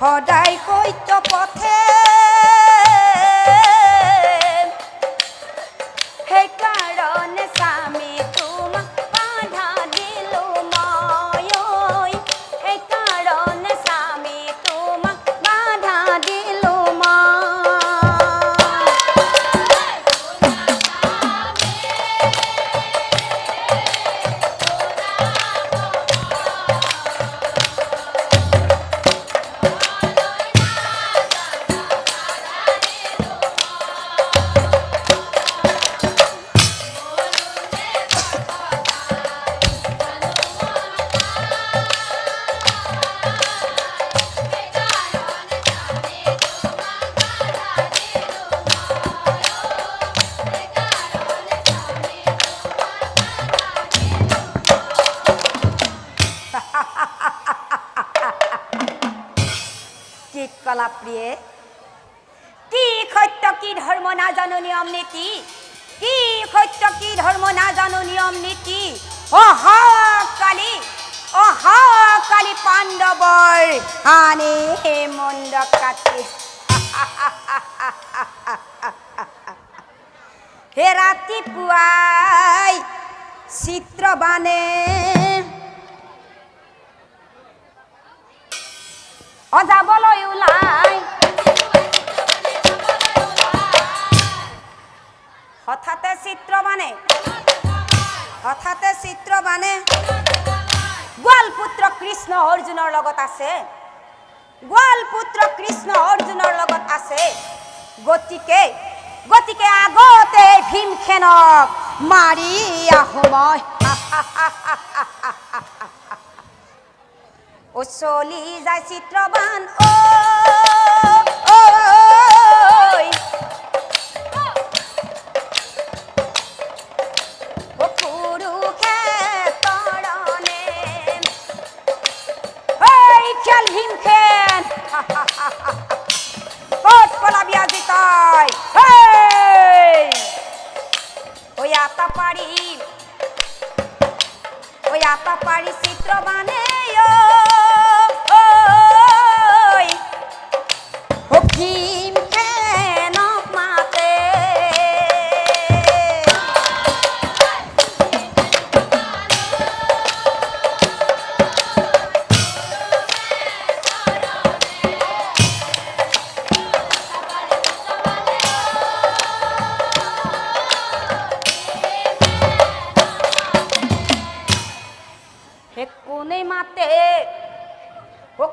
সদায় সত্য পথে সেইকাৰণে স্বামী তোমাক বাধা দিলো মই সেইকাৰণে স্বামী তোমাক বাধা দিলো কলা প্ৰিয়ে কি সত্য কি ধৰ্ম নাজানো নিয়ম নীতি কি সত্য কি ধৰ্ম নাজানো নিয়ম নীতি অহাকালি পাণ্ডৱৰ হানি মন্দ কাটি হে ৰাতিপুৱাই চিত্ৰবানে যাবলৈ ওলাই হঠাতে চিত্ৰবানে গোৱাল পুত্ৰ কৃষ্ণ অৰ্জুনৰ লগত আছে গতিকে আগতে ভীমসেনক মাৰি আহো মই চলি যায় চিত্ৰবান খেল ভীমসেন ক'ত পলাবি আজি তই আটা পাৰি চিত্ৰবানে ভীমসেনক মাতে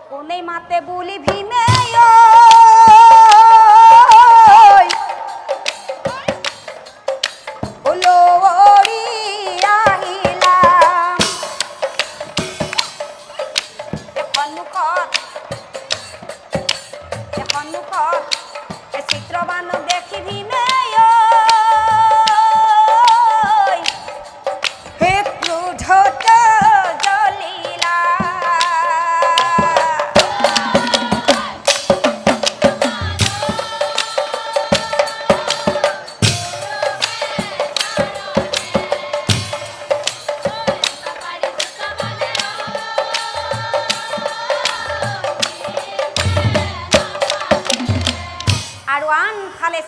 কোনে মাতে বুলি ভীমে চিত্ৰবানক দেখি ভীমে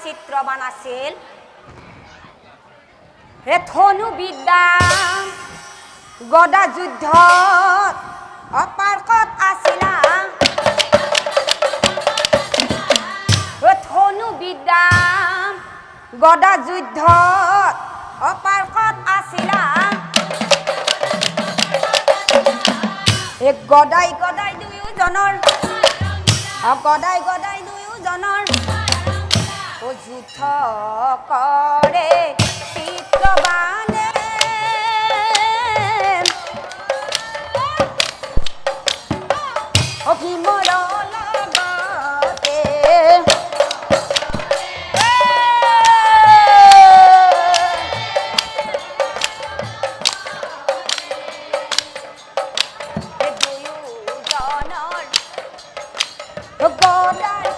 চিত্ৰবান আছিল ধনু বিদ্যা গদা যুদ্ধত অপাৰকত আছিলা ধনু বিদ্যা গদা যুদ্ধত অপাৰকত আছিলা গদাই দুয়োজনৰ যুদ্ধ কৰে চিত্ৰবানে ভীমৰ লগতে দুয়োজনৰ গদাই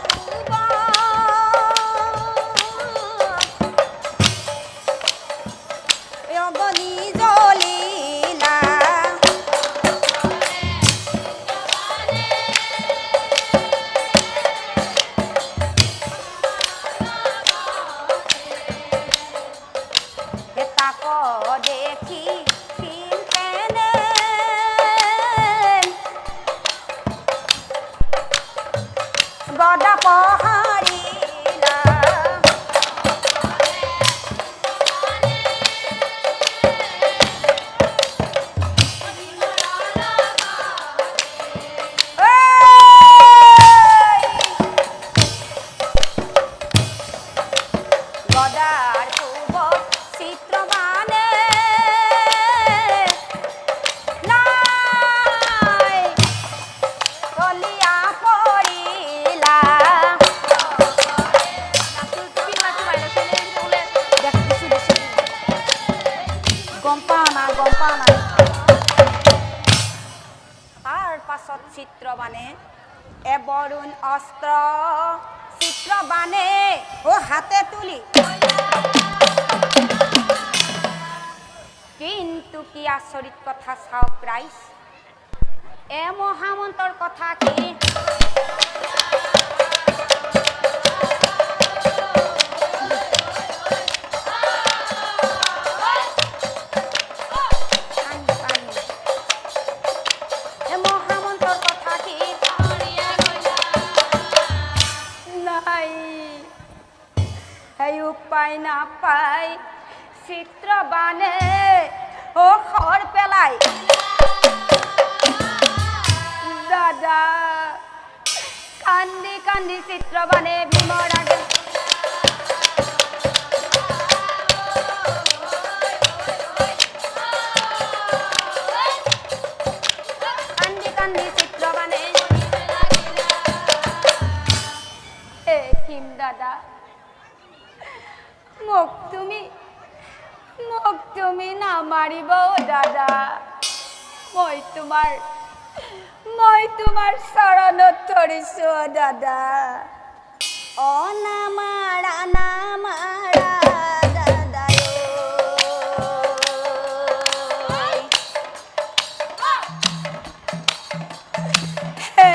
গম পাওঁ না তাৰ পাছত চিত্ৰবানে এবৰুণ অস্ত্ৰ চিত্ৰবানে হাতে তুলি কিন্তু কি আচৰিত কথা চাওক ৰাইজ মহামন্ত্ৰৰ কথা কি উপায় না পাই চিত্ৰবানে খৰ পেলাই দাদা কান্দি কান্দি চিত্ৰবানে ভীমৰ আগে কান্দি কান্দি চিত্ৰবানে কিম দাদা মোক তুমি নামাৰিব দাদা মই তোমাৰ চৰণত ধৰিছো দাদা নামাৰা দাদা হে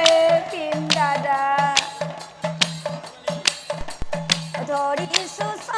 পিন দাদা ধৰিছো